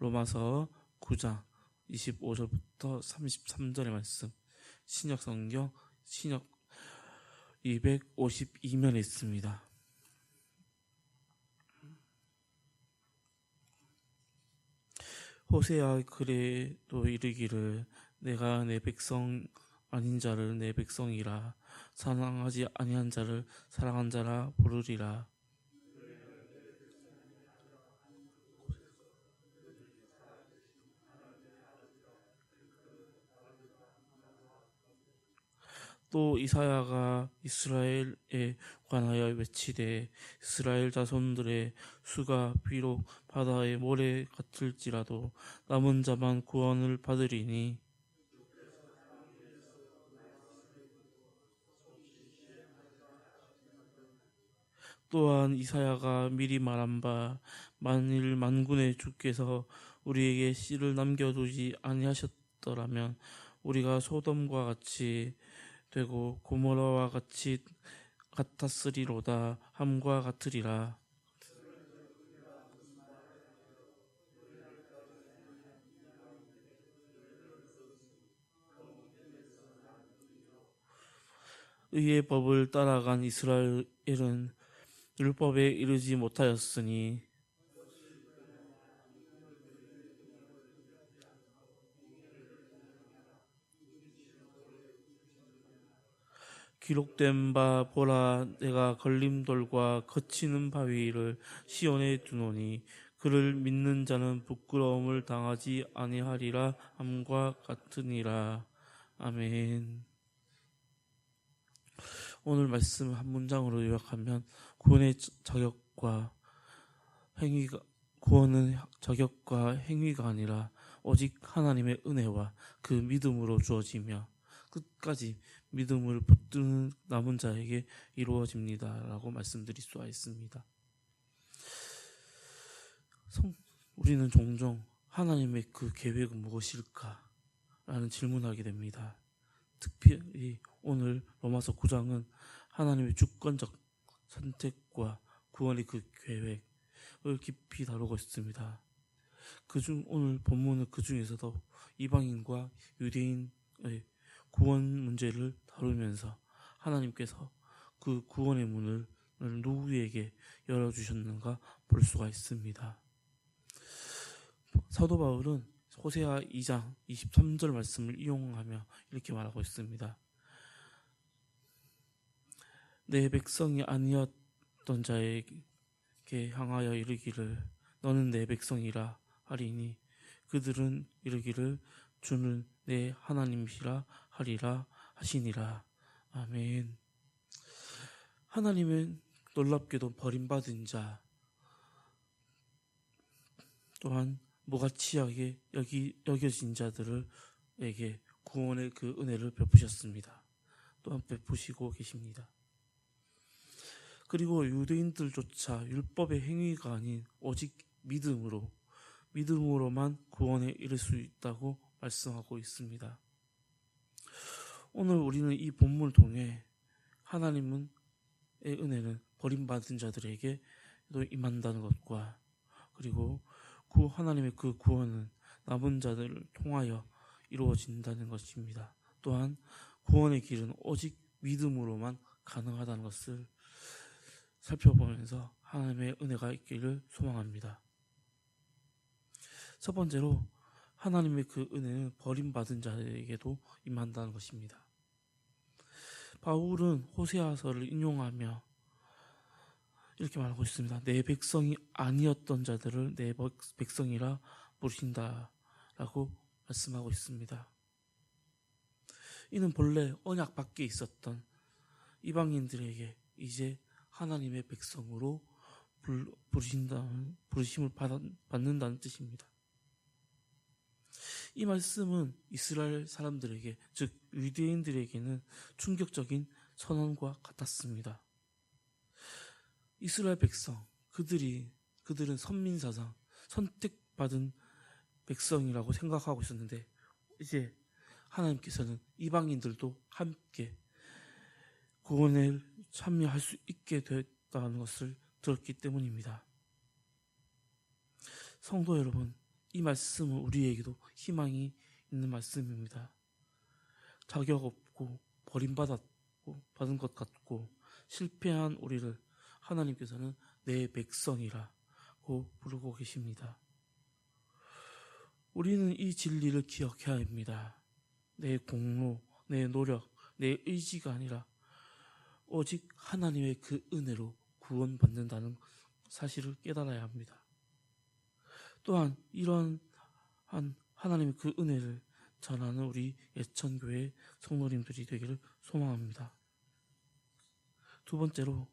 로마서 9장 25절부터 33절의 말씀, 신약 성경 신약 252면에 있습니다. 호세아 글에도 이르기를 내가 내 백성 아닌 자를 내 백성이라 사랑하지 아니한 자를 사랑한 자라 부르리라. 또 이사야가 이스라엘에 관하여 외치되 이스라엘 자손들의 수가 비록 바다의 모래 같을지라도 남은 자만 구원을 받으리니 또한 이사야가 미리 말한 바 만일 만군의 주께서 우리에게 씨를 남겨두지 아니하셨더라면 우리가 소돔과 같이 되고 고모라와 같이 같았으리로다 함과 같으리라. 의의 법을 따라간 이스라엘은 율법에 이르지 못하였으니 기록된 바 보라 내가 걸림돌과 거치는 바위를 시온에 두노니 그를 믿는 자는 부끄러움을 당하지 아니하리라 함과 같으니라. 아멘. 오늘 말씀 한 문장으로 요약하면 구원은 자격과 행위가 아니라 오직 하나님의 은혜와 그 믿음으로 주어지며 끝까지 믿음을 붙드는 남은 자에게 이루어집니다 라고 말씀드릴 수가 있습니다. 우리는 종종 하나님의 그 계획은 무엇일까? 라는 질문하게 됩니다. 특별히 오늘 로마서 9장은 하나님의 주권적 선택과 구원의 그 계획을 깊이 다루고 있습니다. 오늘 본문은 그 중에서도 이방인과 유대인의 구원 문제를 다루면서 하나님께서 그 구원의 문을 누구에게 열어주셨는가 볼 수가 있습니다. 사도 바울은 호세아 2장 23절 말씀을 이용하며 이렇게 말하고 있습니다. 내 백성이 아니었던 자에게 향하여 이르기를 너는 내 백성이라 하리니 그들은 이르기를 주는 내 하나님이시라 하리라 하시니라. 아멘. 하나님은 놀랍게도 버림받은 자 또한 무가치하게 여겨진 자들에게 구원의 그 은혜를 베푸셨습니다. 또한 베푸시고 계십니다. 그리고 유대인들조차 율법의 행위가 아닌 오직 믿음으로만 구원에 이를 수 있다고 말씀하고 있습니다. 오늘 우리는 이 본문을 통해 하나님의 은혜는 버림받은 자들에게 또 임한다는 것과 그리고 하나님의 그 구원은 남은 자들을 통하여 이루어진다는 것입니다. 또한 구원의 길은 오직 믿음으로만 가능하다는 것을 살펴보면서 하나님의 은혜가 있기를 소망합니다. 첫 번째로 하나님의 그 은혜는 버림받은 자에게도 임한다는 것입니다. 바울은 호세아서를 인용하며 이렇게 말하고 있습니다. 내 백성이 아니었던 자들을 내 백성이라 부르신다 라고 말씀하고 있습니다. 이는 본래 언약 밖에 있었던 이방인들에게 이제 하나님의 백성으로 부르심을 받는다는 뜻입니다. 이 말씀은 이스라엘 사람들에게, 즉 유대인들에게는 충격적인 선언과 같았습니다. 이스라엘 백성, 그들은 선민사상, 선택받은 백성이라고 생각하고 있었는데 이제 하나님께서는 이방인들도 함께 구원에 참여할 수 있게 됐다는 것을 들었기 때문입니다. 성도 여러분, 이 말씀은 우리에게도 희망이 있는 말씀입니다. 자격 없고 받은 것 같고 실패한 우리를 하나님께서는 내 백성이라고 부르고 계십니다. 우리는 이 진리를 기억해야 합니다. 내 공로, 내 노력, 내 의지가 아니라 오직 하나님의 그 은혜로 구원받는다는 사실을 깨달아야 합니다. 또한 이러한 하나님의 그 은혜를 전하는 우리 예천교회 성도님들이 되기를 소망합니다. 두 번째로,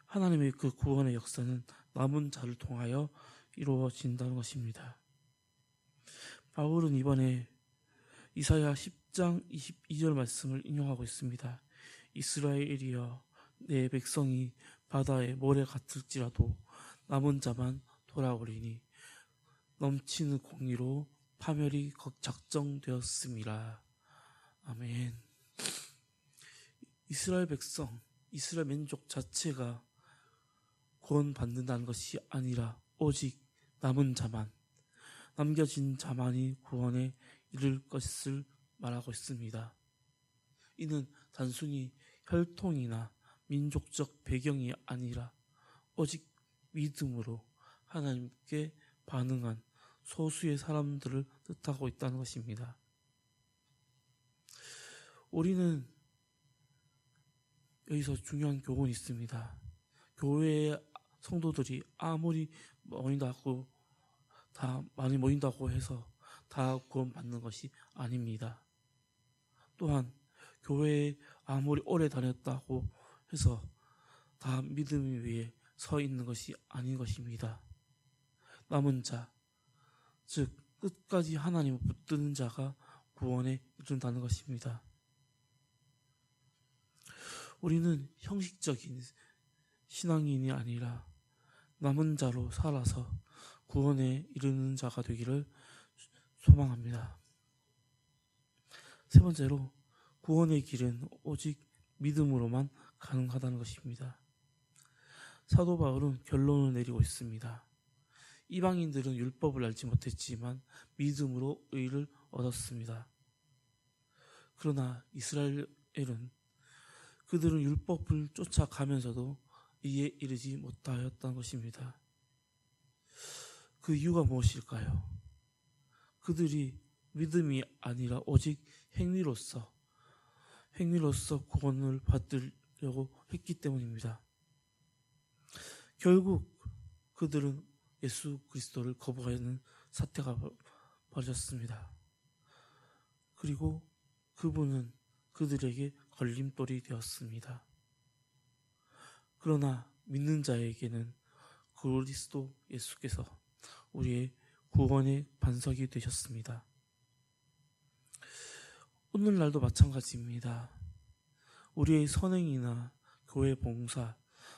하나님의 그 구원의 역사는 남은 자를 통하여 이루어진다는 것입니다. 바울은 이번에 이사야 10장 22절 말씀을 인용하고 있습니다. 이스라엘이여, 내 백성이 바다의 모래 같을지라도 남은 자만 돌아오리니 넘치는 공의로 파멸이 작정되었음이라. 아멘. 이스라엘 백성, 이스라엘 민족 자체가 구원받는다는 것이 아니라 오직 남은 자만, 남겨진 자만이 구원에 이를 것을 말하고 있습니다. 이는 단순히 혈통이나 민족적 배경이 아니라 오직 믿음으로 하나님께 반응한 소수의 사람들을 뜻하고 있다는 것입니다. 우리는 여기서 중요한 교훈이 있습니다. 교회의 성도들이 아무리 많이 모인다고 해서 다 구원받는 것이 아닙니다. 또한 교회에 아무리 오래 다녔다고 해서 다 믿음 위에 서 있는 것이 아닌 것입니다. 남은 자, 즉 끝까지 하나님을 붙드는 자가 구원에 이른다는 것입니다. 우리는 형식적인 신앙인이 아니라 남은 자로 살아서 구원에 이르는 자가 되기를 소망합니다. 세 번째로, 구원의 길은 오직 믿음으로만 가능하다는 것입니다. 사도 바울은 결론을 내리고 있습니다. 이방인들은 율법을 알지 못했지만 믿음으로 의를 얻었습니다. 그러나 이스라엘은 그들은 율법을 쫓아가면서도 이에 이르지 못하였다는 것입니다. 그 이유가 무엇일까요? 그들이 믿음이 아니라 오직 행위로서 구원을 받으려고 했기 때문입니다. 결국 그들은 예수 그리스도를 거부하는 사태가 벌어졌습니다. 그리고 그분은 그들에게 걸림돌이 되었습니다. 그러나 믿는 자에게는 그리스도 예수께서 우리의 구원의 반석이 되셨습니다. 오늘날도 마찬가지입니다. 우리의 선행이나 교회 봉사,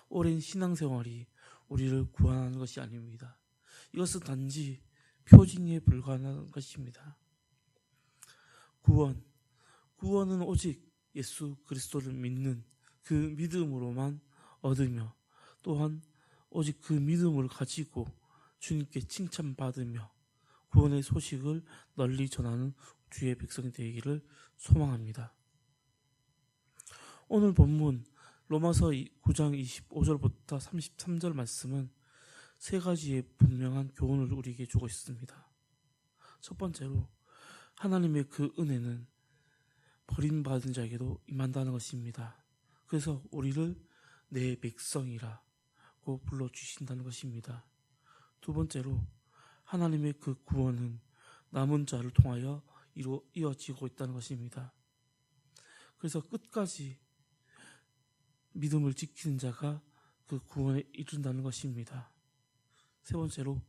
오랜 신앙생활이 우리를 구원하는 것이 아닙니다. 이것은 단지 표징에 불과한 것입니다. 구원은 오직 예수 그리스도를 믿는 그 믿음으로만 얻으며, 또한 오직 그 믿음을 가지고 주님께 칭찬받으며 구원의 소식을 널리 전하는 주의 백성이 되기를 소망합니다. 오늘 본문 로마서 9장 25절부터 33절 말씀은 세 가지의 분명한 교훈을 우리에게 주고 있습니다. 첫 번째로, 하나님의 그 은혜는 버림받은 자에게도 임한다는 것입니다. 그래서 우리를 내 백성이라고 불러주신다는 것입니다. 두 번째로, 하나님의 그 구원은 남은 자를 통하여 이어지고 있다는 것입니다. 그래서 끝까지 믿음을 지키는 자가 그 구원에 이른다는 것입니다. 세 번째로,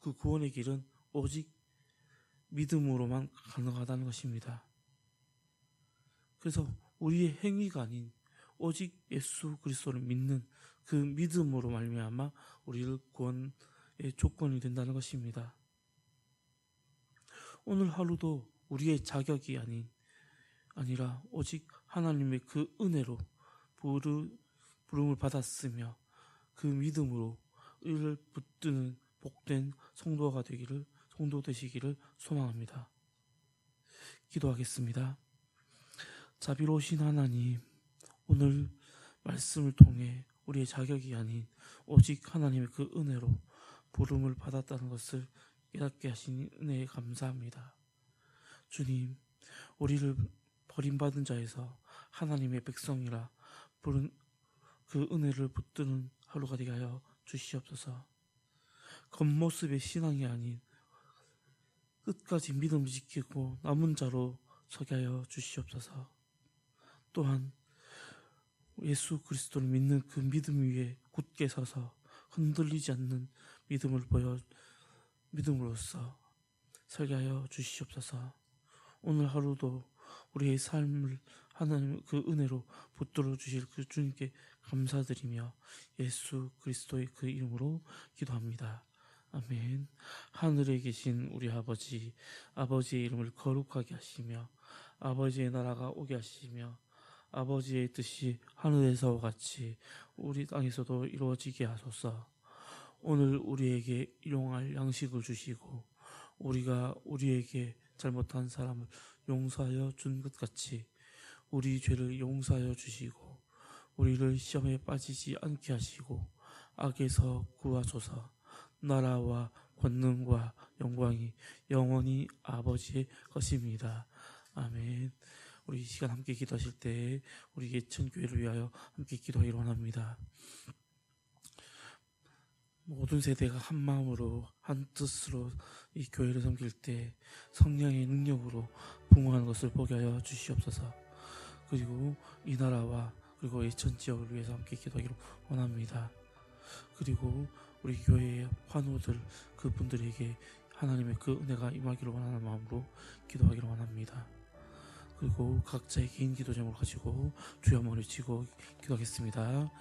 그 구원의 길은 오직 믿음으로만 가능하다는 것입니다. 그래서 우리의 행위가 아닌 오직 예수 그리스도를 믿는 그 믿음으로 말미암아 우리를 구원의 조건이 된다는 것입니다. 오늘 하루도 우리의 자격이 아니라 오직 하나님의 그 은혜로 부름을 받았으며 그 믿음으로 의를 붙드는 복된 성도가 되기를 성도 되시기를 소망합니다. 기도하겠습니다. 자비로우신 하나님, 오늘 말씀을 통해 우리의 자격이 아닌 오직 하나님의 그 은혜로 부름을 받았다는 것을 깨닫게 하신 은혜에 감사합니다. 주님, 우리를 버림받은 자에서 하나님의 백성이라 부른 그 은혜를 붙드는 하루가 되게 하여 주시옵소서. 겉모습의 신앙이 아닌 끝까지 믿음을 지키고 남은 자로 서게 하여 주시옵소서. 또한 예수 그리스도를 믿는 그 믿음 위에 굳게 서서 흔들리지 않는 믿음으로써 살게 하여 주시옵소서. 오늘 하루도 우리의 삶을 하나님 그 은혜로 붙들어 주실 그 주님께 감사드리며 예수 그리스도의 그 이름으로 기도합니다. 아멘. 하늘에 계신 우리 아버지, 아버지의 이름을 거룩하게 하시며 아버지의 나라가 오게 하시며 아버지의 뜻이 하늘에서와 같이 우리 땅에서도 이루어지게 하소서. 오늘 우리에게 일용할 양식을 주시고 우리가 우리에게 잘못한 사람을 용서하여 준 것 같이 우리 죄를 용서하여 주시고 우리를 시험에 빠지지 않게 하시고 악에서 구하소서. 나라와 권능과 영광이 영원히 아버지의 것입니다. 아멘. 우리 이 시간 함께 기도하실 때 우리 예천교회를 위하여 함께 기도하기로 원합니다. 모든 세대가 한 마음으로 한 뜻으로 이 교회를 섬길 때 성령의 능력으로 부흥하는 것을 보게 하여 주시옵소서. 그리고 이 나라와 그리고 예천 지역을 위해서 함께 기도하기로 원합니다. 그리고 우리 교회의 환우들 그분들에게 하나님의 그 은혜가 임하기를 원하는 마음으로 기도하기를 원합니다. 그리고 각자의 개인 기도 제목을 가지고 주여 한번 외치고 기도하겠습니다.